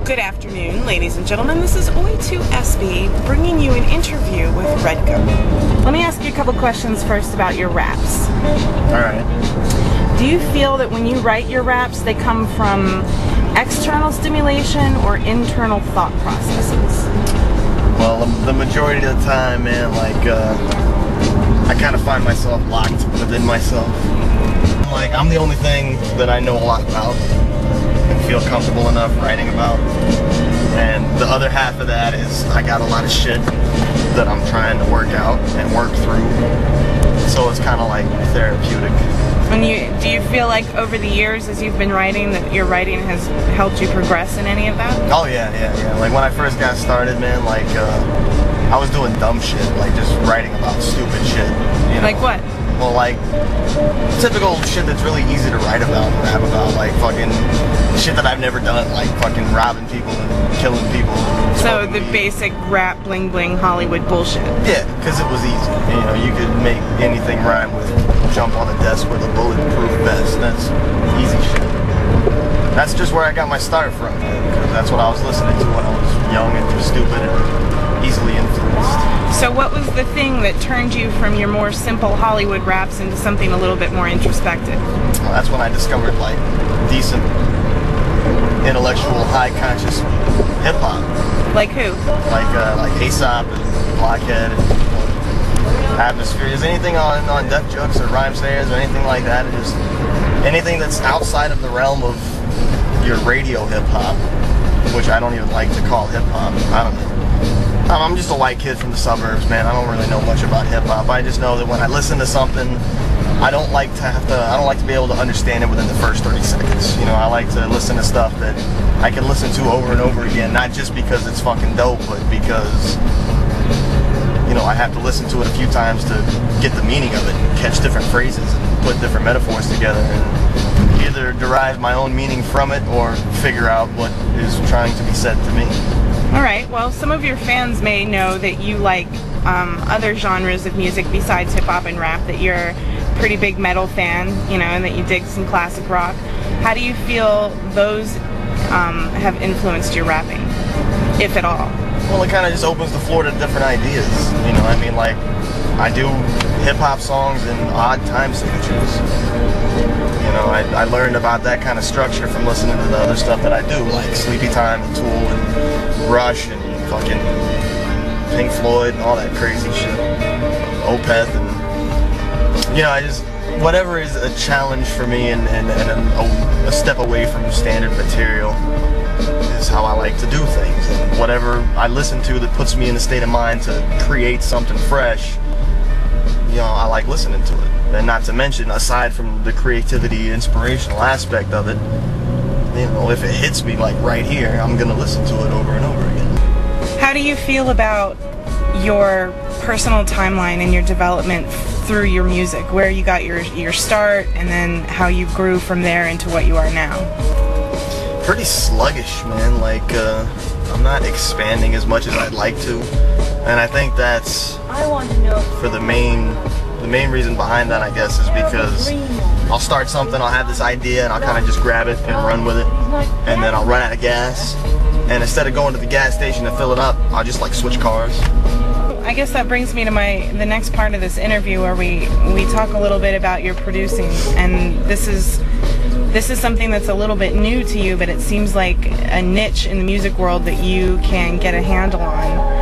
Good afternoon, ladies and gentlemen. This is Oi2 Esbie bringing you an interview with RedGoat. Let me ask you a couple questions first about your raps. Alright. Do you feel that when you write your raps, they come from external stimulation or internal thought processes? Well, the majority of the time, man, I kind of find myself locked within myself. I'm the only thing that I know a lot about and feel comfortable enough writing about. And the other half of that is I got a lot of shit that I'm trying to work out and work through. So it's kind of like therapeutic. Do you feel like over the years as you've been writing that your writing has helped you progress in any of that? Oh yeah. Like when I first got started, man, I was doing dumb shit, just writing about stupid shit. You know? Like what? Well, typical shit that's really easy to write about and rap about, fucking shit that I've never done, fucking robbing people and killing people. So the basic rap bling bling Hollywood bullshit. Yeah, because it was easy. You could make anything rhyme with jump on a desk with a bulletproof vest. That's easy shit. That's just where I got my start from, because that's what I was listening to when I was young and stupid and easily influenced. So what was the thing that turned you from your more simple Hollywood raps into something a little bit more introspective? Well, that's when I discovered decent, intellectual, high conscious hip hop. Like who? Like Aesop and Blockhead and Atmospheres. Anything on Def Jux or Rhyme Sayers or anything like that. Just anything that's outside of the realm of your radio hip hop, which I don't even like to call hip hop. I don't know. I'm just a white kid from the suburbs, man. I don't really know much about hip hop. I just know that when I listen to something, I don't like to be able to understand it within the first 30 seconds. I like to listen to stuff that I can listen to over and over again, not just because it's fucking dope, but because I have to listen to it a few times to get the meaning of it, and catch different phrases and put different metaphors together, and either derive my own meaning from it or figure out what is trying to be said to me. Alright, well, some of your fans may know that you like other genres of music besides hip-hop and rap, that you're a pretty big metal fan, and that you dig some classic rock. How do you feel those have influenced your rapping, if at all? Well, it kind of just opens the floor to different ideas, I do hip-hop songs in odd time signatures. I learned about that kind of structure from listening to the other stuff that I do, like Sleepy Time and Tool and Rush and fucking Pink Floyd and all that crazy shit. Opeth and, whatever is a challenge for me and a step away from standard material is how I like to do things. And whatever I listen to that puts me in a state of mind to create something fresh, I like listening to it. And not to mention, aside from the creativity, inspirational aspect of it, if it hits me right here, I'm gonna listen to it over and over again. How do you feel about your personal timeline and your development through your music? Where you got your start, and then how you grew from there into what you are now? Pretty sluggish, man. I'm not expanding as much as I'd like to, and I think that's for the main reason behind that, I guess, is because I'll start something, I'll have this idea, and I'll kind of just grab it and run with it, and then I'll run out of gas, and instead of going to the gas station to fill it up, I'll just switch cars. I guess that brings me to the next part of this interview, where we talk a little bit about your producing, and this is something that's a little bit new to you, but it seems like a niche in the music world that you can get a handle on.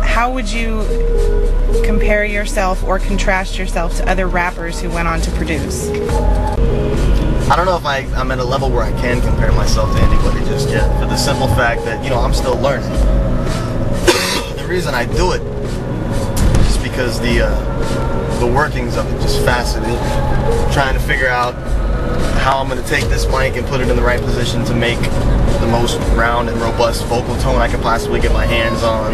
How would you compare yourself or contrast yourself to other rappers who went on to produce? I don't know if I'm at a level where I can compare myself to anybody just yet, for the simple fact that, I'm still learning. The reason I do it is because the workings of it just fascinate me. Trying to figure out how I'm going to take this mic and put it in the right position to make the most round and robust vocal tone I can possibly get my hands on.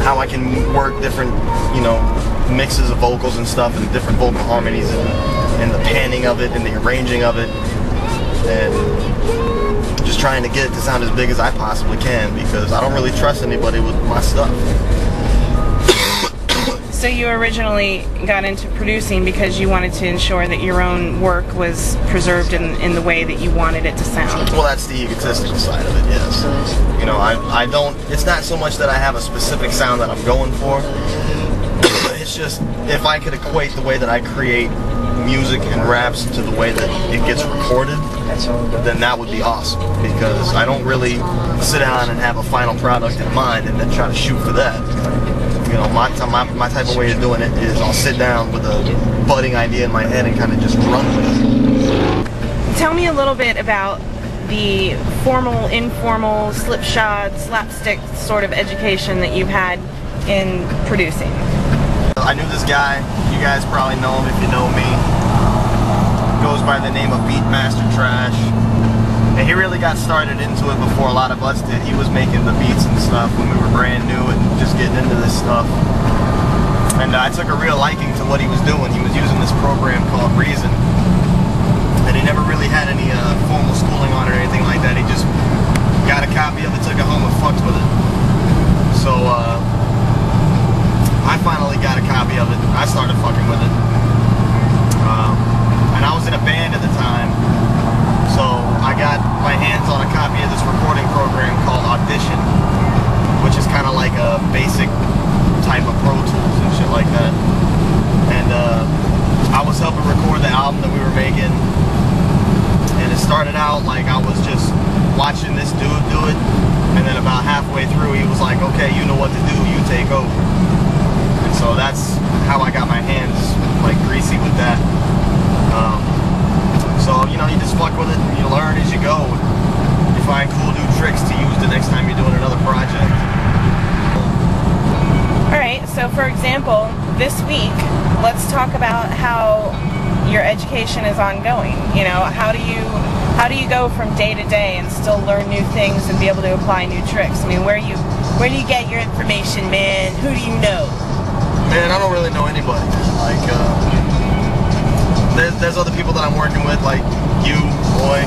How I can work different, mixes of vocals and stuff, and different vocal harmonies, and the panning of it, and the arranging of it, and just trying to get it to sound as big as I possibly can, because I don't really trust anybody with my stuff. So you originally got into producing because you wanted to ensure that your own work was preserved in the way that you wanted it to sound. Well, that's the egotistical side of it, yes. You know, I don't, it's not so much that I have a specific sound that I'm going for. It's just, if I could equate the way that I create music and raps to the way that it gets recorded, then that would be awesome. Because I don't really sit down and have a final product in mind and then try to shoot for that. You know, my type of way of doing it is I'll sit down with a budding idea in my head and kind of just run with it. Tell me a little bit about the formal, informal, slipshod, slapstick sort of education that you've had in producing. I knew this guy, you guys probably know him if you know me. Goes by the name of Beatmaster Trash. And he really got started into it before a lot of us did. He was making the beats and stuff when we were brand new and just getting into this stuff. And I took a real liking to what he was doing. He was using this program called Reason. And he never really had any formal schooling on it or anything like that. He just got a copy of it, took it home and fucked with it. So, I finally got a copy of it. I started fucking with it. And I was in a band at the time. So I got my hands on a copy of this recording program called Audition, which is kind of like a basic type of Pro Tools and shit like that. And I was helping record the album that we were making. And it started out like I was just watching this dude do it. And then about halfway through, he was like, okay, you know what to do, you take over. So that's how I got my hands like greasy with that. So you know, you just fuck with it and you learn as you go. You find cool new tricks to use the next time you're doing another project. Alright, so for example, this week, let's talk about how your education is ongoing. You know, how do you go from day to day and still learn new things and be able to apply new tricks? I mean, where do you get your information, man? Who do you know? Man, I don't really know anybody. Like, there's other people that I'm working with, like you, boy.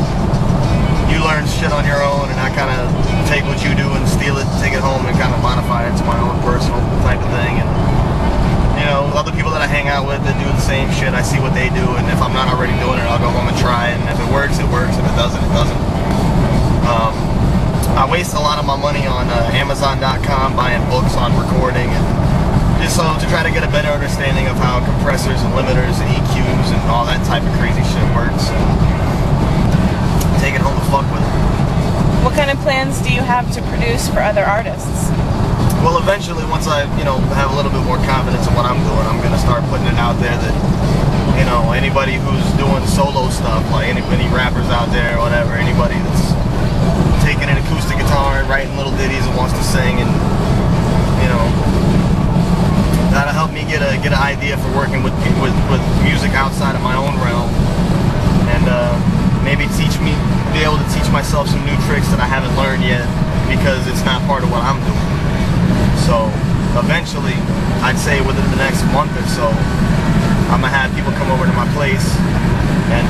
You learn shit on your own, and I kind of take what you do and steal it, take it home, and kind of modify it to my own personal type of thing. And you know, other people that I hang out with that do the same shit, I see what they do, and if I'm not already doing it, I'll go home and try it. And if it works, it works. If it doesn't, it doesn't. I waste a lot of my money on Amazon.com buying books on recording and just so to try to get a better understanding of how compressors and limiters and EQs and all that type of crazy shit works. And take it home and fuck with it. What kind of plans do you have to produce for other artists? Well, eventually, once I, you know, have a little bit more confidence in what I'm doing, I'm gonna start putting it out there that, you know, anybody who's doing solo stuff, like any rappers out there or whatever, anybody that's taking an acoustic guitar and writing little ditties and wants to sing and, you know, that'll help me get an idea for working with music outside of my own realm, and maybe be able to teach myself some new tricks that I haven't learned yet because it's not part of what I'm doing. So eventually, I'd say within the next month or so, I'm gonna have people come over to my place, and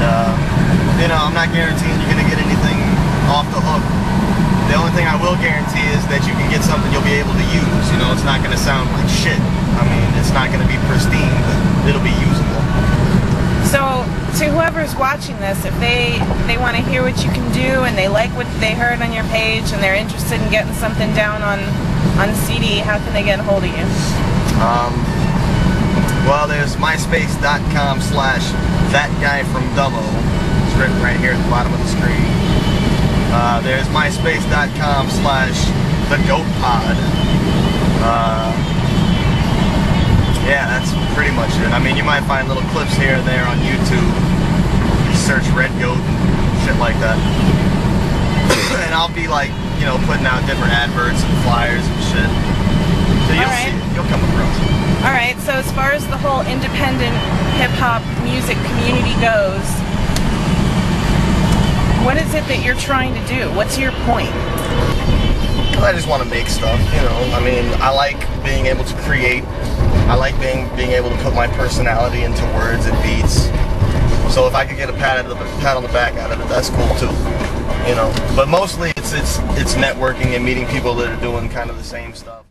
you know, I'm not guaranteeing you're gonna get anything off the hook. The only thing I will guarantee is that you can get something you'll be able to use. You know, it's not gonna sound like shit. I mean, it's not going to be pristine, but it'll be usable. So, to whoever's watching this, if they want to hear what you can do and they like what they heard on your page and they're interested in getting something down on CD, how can they get a hold of you? Well, there's myspace.com/thatguyfromdummo. It's written right here at the bottom of the screen. There's myspace.com/theGoatPod. Yeah, that's pretty much it. I mean, you might find little clips here and there on YouTube. You search RedGoat and shit like that. And I'll be like, you know, putting out different adverts and flyers and shit. So you'll see it. You'll come across it. Alright, so as far as the whole independent hip-hop music community goes, what is it that you're trying to do? What's your point? I just want to make stuff, you know. I mean, I like being able to create. I like being able to put my personality into words and beats. So if I could get a pat on the back out of it, that's cool too. You know. But mostly it's networking and meeting people that are doing kind of the same stuff.